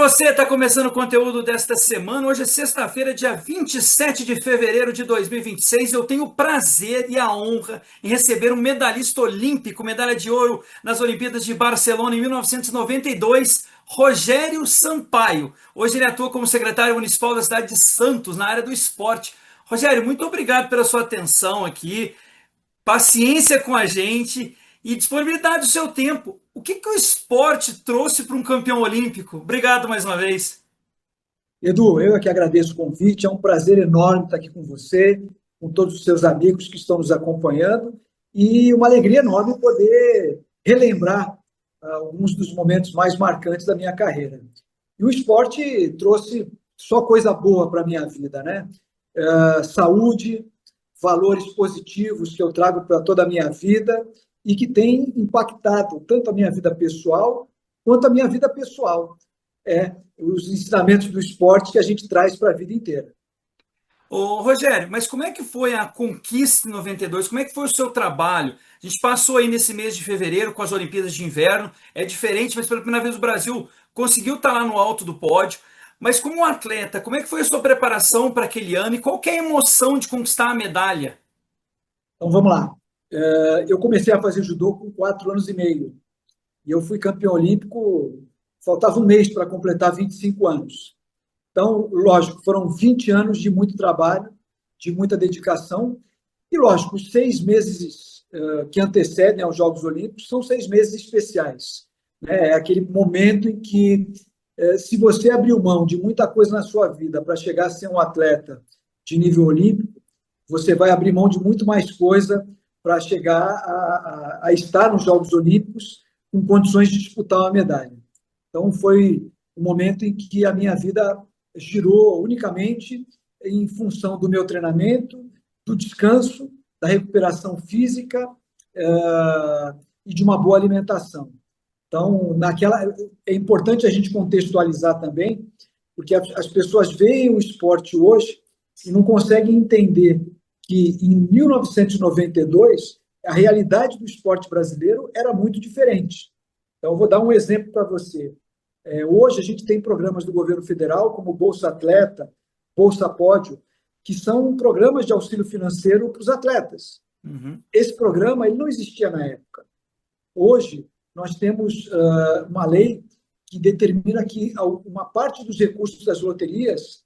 você, está começando o conteúdo desta semana. Hoje é sexta-feira, dia 27 de fevereiro de 2026. Eu tenho o prazer e a honra em receber um medalhista olímpico, medalha de ouro nas Olimpíadas de Barcelona em 1992, Rogério Sampaio. Hoje ele atua como secretário municipal da cidade de Santos, na área do esporte. Rogério, muito obrigado pela sua atenção aqui, paciência com a gente e disponibilidade do seu tempo. O que o esporte trouxe para um campeão olímpico? Obrigado mais uma vez. Edu, eu é que agradeço o convite, é um prazer enorme estar aqui com você, com todos os seus amigos que estão nos acompanhando, e uma alegria enorme poder relembrar alguns dos momentos mais marcantes da minha carreira. E o esporte trouxe só coisa boa para a minha vida, né? Saúde, valores positivos que eu trago para toda a minha vida e que tem impactado tanto a minha vida pessoal quanto a minha vida pessoal. Os ensinamentos do esporte que a gente traz para a vida inteira. Ô, Rogério, mas como é que foi a conquista em 92? Como é que foi o seu trabalho? A gente passou aí nesse mês de fevereiro com as Olimpíadas de Inverno. É diferente, mas pela primeira vez o Brasil conseguiu estar lá no alto do pódio. Mas como um atleta, como é que foi a sua preparação para aquele ano e qual que é a emoção de conquistar a medalha? Então, vamos lá. Eu comecei a fazer judô com 4 anos e meio. E eu fui campeão olímpico, faltava um mês para completar 25 anos. Então, lógico, foram 20 anos de muito trabalho, de muita dedicação. E, lógico, os 6 meses que antecedem aos Jogos Olímpicos são 6 meses especiais. Né? É aquele momento em que, se você abriu mão de muita coisa na sua vida para chegar a ser um atleta de nível olímpico, você vai abrir mão de muito mais coisa para chegar a estar nos Jogos Olímpicos com condições de disputar uma medalha. Então, foi um momento em que a minha vida girou unicamente em função do meu treinamento, do descanso, da recuperação física e de uma boa alimentação. Então, é importante a gente contextualizar também, porque as pessoas veem o esporte hoje e não conseguem entender que em 1992 a realidade do esporte brasileiro era muito diferente. Então, eu vou dar um exemplo para você. Hoje a gente tem programas do governo federal, como Bolsa Atleta, Bolsa Pódio, que são programas de auxílio financeiro para os atletas. Uhum. Esse programa ele não existia na época. Hoje, nós temos uma lei que determina que uma parte dos recursos das loterias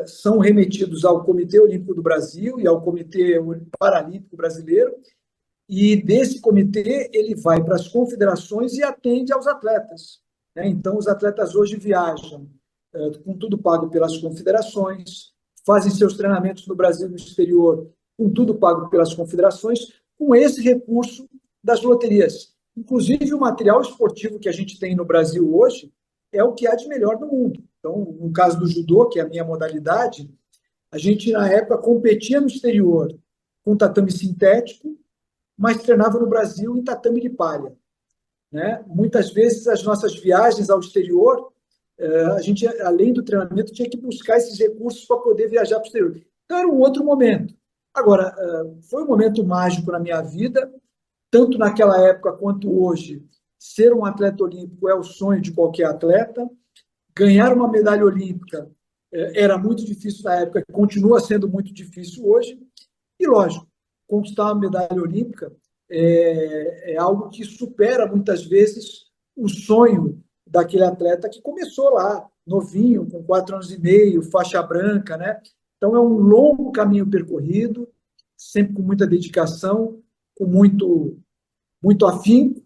são remetidos ao Comitê Olímpico do Brasil e ao Comitê Paralímpico Brasileiro, e desse comitê ele vai para as confederações e atende aos atletas. Né? Então, os atletas hoje viajam com tudo pago pelas confederações, fazem seus treinamentos no Brasil e no exterior com tudo pago pelas confederações, com esse recurso das loterias. Inclusive, o material esportivo que a gente tem no Brasil hoje é o que há de melhor no mundo. Então, no caso do judô, que é a minha modalidade, a gente, na época, competia no exterior com tatame sintético, mas treinava no Brasil em tatame de palha. Né? Muitas vezes, as nossas viagens ao exterior, a gente, além do treinamento, tinha que buscar esses recursos para poder viajar para o exterior. Então, era um outro momento. Agora, foi um momento mágico na minha vida, tanto naquela época quanto hoje. Ser um atleta olímpico é o sonho de qualquer atleta. Ganhar uma medalha olímpica era muito difícil na época, continua sendo muito difícil hoje. E, lógico, conquistar uma medalha olímpica é algo que supera, muitas vezes, o sonho daquele atleta que começou lá, novinho, com 4 anos e meio, faixa branca, né? Então, é um longo caminho percorrido, sempre com muita dedicação, com muito afinco,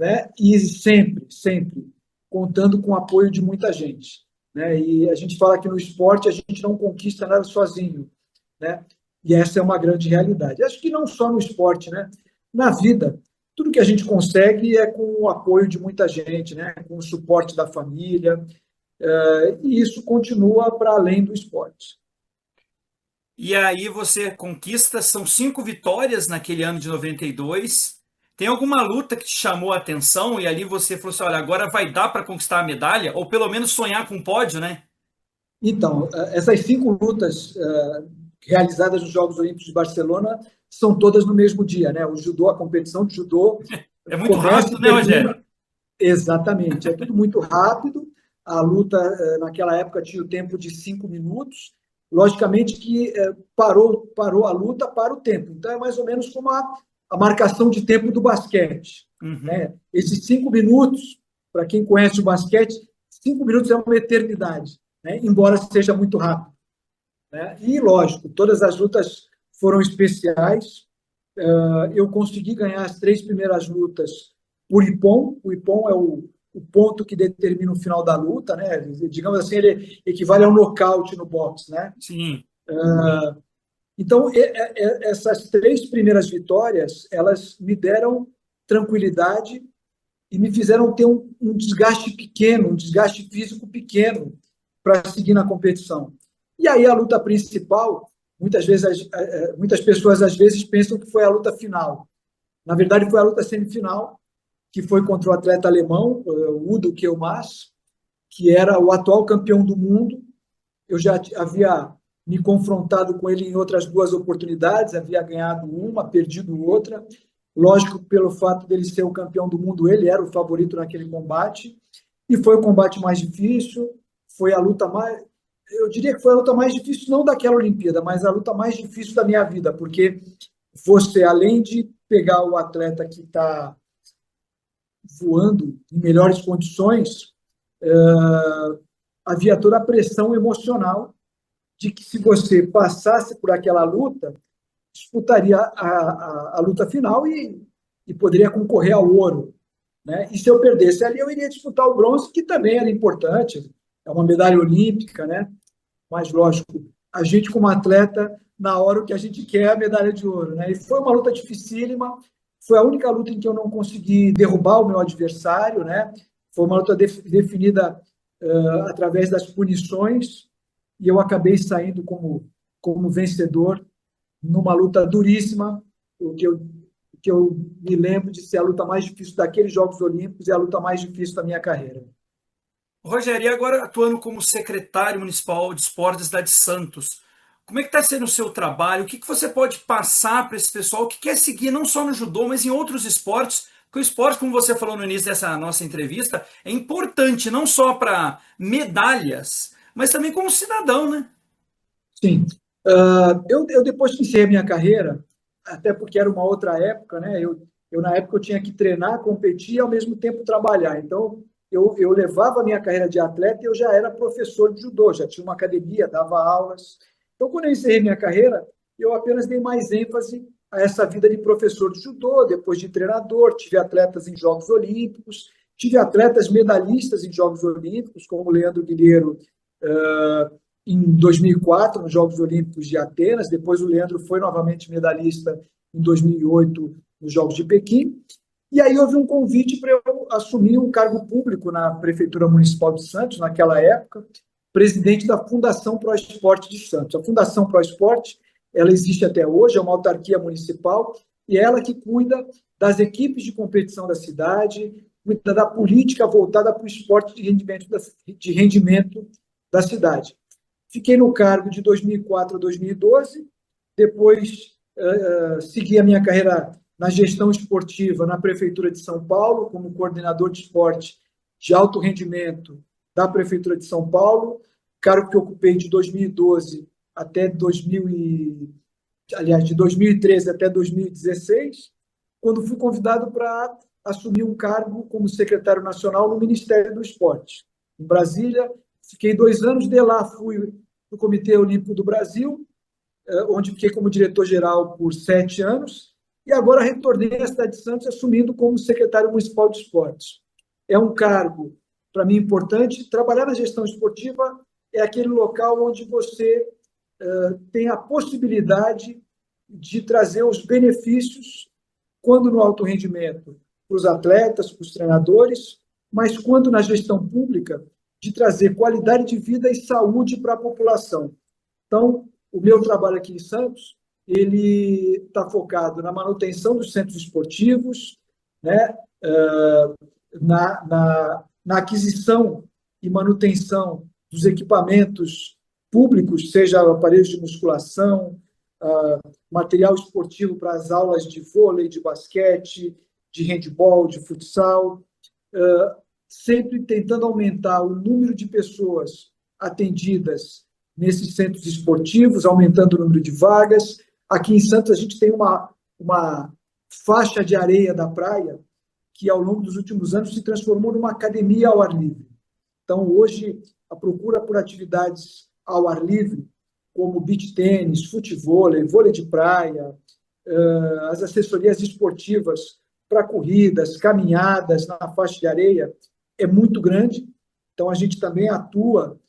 né? E sempre contando com o apoio de muita gente. Né? E a gente fala que no esporte a gente não conquista nada sozinho. Né? E essa é uma grande realidade. Acho que não só no esporte, né? Na vida, tudo que a gente consegue é com o apoio de muita gente, né? Com o suporte da família, e isso continua para além do esporte. E aí você conquista, são 5 vitórias naquele ano de 92. Tem alguma luta que te chamou a atenção e ali você falou assim, olha, agora vai dar para conquistar a medalha? Ou pelo menos sonhar com um pódio, né? Então, essas 5 lutas realizadas nos Jogos Olímpicos de Barcelona são todas no mesmo dia, né? O judô, a competição de judô É muito começa rápido, e né, Rogério? termina exatamente. É tudo muito rápido, A luta, naquela época, tinha o tempo de 5 minutos. Logicamente que parou a luta para o tempo. Então, é mais ou menos como a marcação de tempo do basquete. Uhum. Né? Esses 5 minutos, para quem conhece o basquete, 5 minutos é uma eternidade, né? Embora seja muito rápido. Né? E, lógico, todas as lutas foram especiais. Eu consegui ganhar as 3 primeiras lutas por Ippon. O Ippon é o ponto que determina o final da luta, né? Digamos assim, ele equivale a um nocaute no boxe, né? Sim. Então, essas 3 primeiras vitórias, elas me deram tranquilidade e me fizeram ter um desgaste pequeno, um desgaste físico pequeno para seguir na competição. E aí a luta principal, muitas pessoas às vezes pensam que foi a luta final. Na verdade, foi a luta semifinal, que foi contra o atleta alemão, o Udo Kielmas, que era o atual campeão do mundo. Eu já havia me confrontado com ele em outras 2 oportunidades, havia ganhado uma, perdido outra. Lógico, pelo fato dele ser o campeão do mundo, ele era o favorito naquele combate. E foi o combate mais difícil, foi a luta mais. Eu diria que foi a luta mais difícil, não daquela Olimpíada, mas a luta mais difícil da minha vida, porque você, além de pegar o atleta que está voando em melhores condições, havia toda a pressão emocional de que, se você passasse por aquela luta, disputaria a luta final e poderia concorrer ao ouro. Né? E se eu perdesse ali, eu iria disputar o bronze, que também era importante, é uma medalha olímpica, né? Mas, lógico, a gente, como atleta, na hora o que a gente quer é a medalha de ouro. Né? E foi uma luta dificílima, foi a única luta em que eu não consegui derrubar o meu adversário, né? Foi uma luta definida através das punições, e eu acabei saindo como vencedor numa luta duríssima, o que eu me lembro de ser a luta mais difícil daqueles Jogos Olímpicos e a luta mais difícil da minha carreira. Rogério, e agora atuando como secretário municipal de esportes da de Santos, como é que está sendo o seu trabalho? O que que você pode passar para esse pessoal que quer seguir não só no judô, mas em outros esportes? Porque o esporte, como você falou no início dessa nossa entrevista, é importante não só para medalhas, mas também como cidadão, né? Sim. Eu, depois que encerrei minha carreira, até porque era uma outra época, né? Na época, eu tinha que treinar, competir e, ao mesmo tempo, trabalhar. Então, eu levava a minha carreira de atleta e eu já era professor de judô, já tinha uma academia, dava aulas. Então, quando eu encerrei minha carreira, eu apenas dei mais ênfase a essa vida de professor de judô, depois de treinador. Tive atletas em Jogos Olímpicos, tive atletas medalhistas em Jogos Olímpicos, como o Leandro Guilherme, em 2004, nos Jogos Olímpicos de Atenas. Depois o Leandro foi novamente medalhista em 2008 nos Jogos de Pequim. E aí houve um convite para eu assumir um cargo público na Prefeitura Municipal de Santos, naquela época, presidente da Fundação Pro Esporte de Santos. A Fundação Pro Esporte, ela existe até hoje, é uma autarquia municipal, e é ela que cuida das equipes de competição da cidade, cuida da política voltada para o esporte de rendimento da cidade. Fiquei no cargo de 2004 a 2012, depois segui a minha carreira na gestão esportiva na Prefeitura de São Paulo, como coordenador de esporte de alto rendimento da Prefeitura de São Paulo, cargo que ocupei de 2012 até 2000 aliás, de 2013 até 2016, quando fui convidado para assumir um cargo como secretário nacional no Ministério do Esporte, em Brasília. Fiquei 2 anos, de lá fui do Comitê Olímpico do Brasil, onde fiquei como diretor-geral por 7 anos, e agora retornei à cidade de Santos, assumindo como secretário municipal de esportes. É um cargo, para mim, importante. Trabalhar na gestão esportiva é aquele local onde você tem a possibilidade de trazer os benefícios, quando no alto rendimento, para os atletas, para os treinadores, mas quando na gestão pública, de trazer qualidade de vida e saúde para a população. Então, o meu trabalho aqui em Santos, ele está focado na manutenção dos centros esportivos, né? Na aquisição e manutenção dos equipamentos públicos, seja aparelhos de musculação, material esportivo para as aulas de vôlei, de basquete, de handebol, de futsal, sempre tentando aumentar o número de pessoas atendidas nesses centros esportivos, aumentando o número de vagas. Aqui em Santos, a gente tem uma faixa de areia da praia que, ao longo dos últimos anos, se transformou numa academia ao ar livre. Então, hoje, a procura por atividades ao ar livre, como beach tênis, futevôlei, vôlei de praia, as assessorias esportivas para corridas, caminhadas na faixa de areia, é muito grande. Então, a gente também atua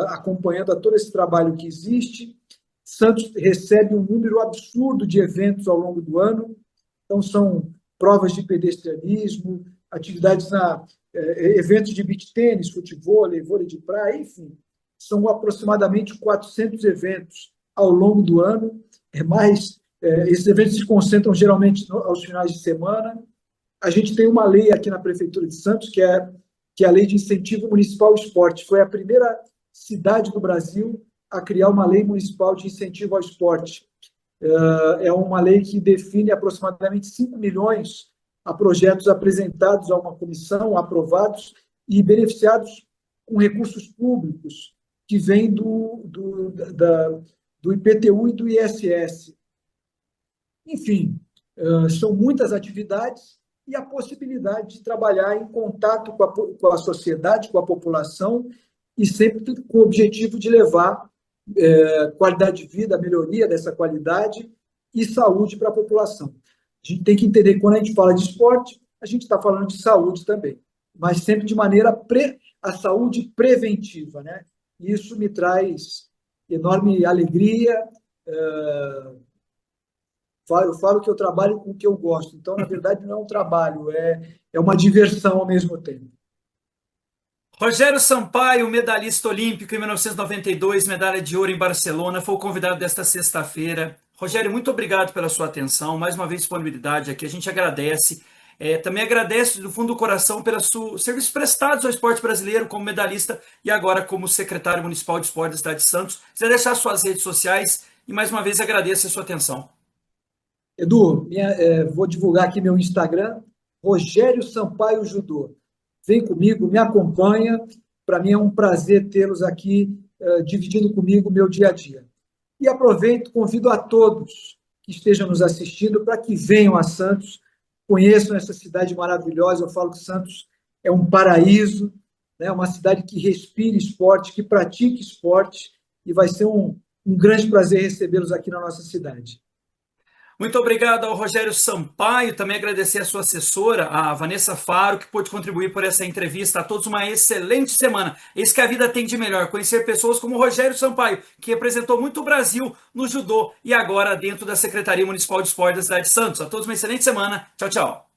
acompanhando a todo esse trabalho que existe. Santos recebe um número absurdo de eventos ao longo do ano. Então, são provas de pedestrianismo, atividades eventos de beach tênis, futevôlei, vôlei de praia, enfim. São aproximadamente 400 eventos ao longo do ano. Esses eventos se concentram geralmente aos finais de semana. A gente tem uma lei aqui na Prefeitura de Santos, que é a Lei de Incentivo Municipal ao Esporte. Foi a primeira cidade do Brasil a criar uma lei municipal de incentivo ao esporte. É uma lei que define aproximadamente 5 milhões a projetos apresentados a uma comissão, aprovados e beneficiados com recursos públicos que vêm do IPTU e do ISS. Enfim, são muitas atividades e a possibilidade de trabalhar em contato com a sociedade, com a população, e sempre com o objetivo de levar qualidade de vida, melhoria dessa qualidade e saúde para a população. A gente tem que entender que quando a gente fala de esporte, a gente está falando de saúde também, mas sempre de maneira a saúde preventiva, né? Isso me traz enorme alegria. Eu falo que eu trabalho com o que eu gosto, então, na verdade, não é um trabalho, é uma diversão ao mesmo tempo. Rogério Sampaio, medalhista olímpico em 1992, medalha de ouro em Barcelona, foi o convidado desta sexta-feira. Rogério, muito obrigado pela sua atenção, mais uma vez disponibilidade aqui, a gente agradece. Também agradece do fundo do coração pelos serviços prestados ao esporte brasileiro como medalhista e agora como secretário municipal de esporte da cidade de Santos. Se quiser deixar suas redes sociais e mais uma vez agradeço a sua atenção. Edu, vou divulgar aqui meu Instagram, Rogério Sampaio Judô. Vem comigo, me acompanha. Para mim é um prazer tê-los aqui dividindo comigo o meu dia a dia. E aproveito, convido a todos que estejam nos assistindo para que venham a Santos, conheçam essa cidade maravilhosa. Eu falo que Santos é um paraíso, né? Uma cidade que respira esporte, que pratica esporte, e vai ser um grande prazer recebê-los aqui na nossa cidade. Muito obrigado ao Rogério Sampaio, também agradecer a sua assessora, a Vanessa Faro, que pôde contribuir por essa entrevista. A todos uma excelente semana. Isso que a vida tem de melhor, conhecer pessoas como o Rogério Sampaio, que representou muito o Brasil no judô e agora dentro da Secretaria Municipal de Esporte da cidade de Santos. A todos uma excelente semana. Tchau, tchau.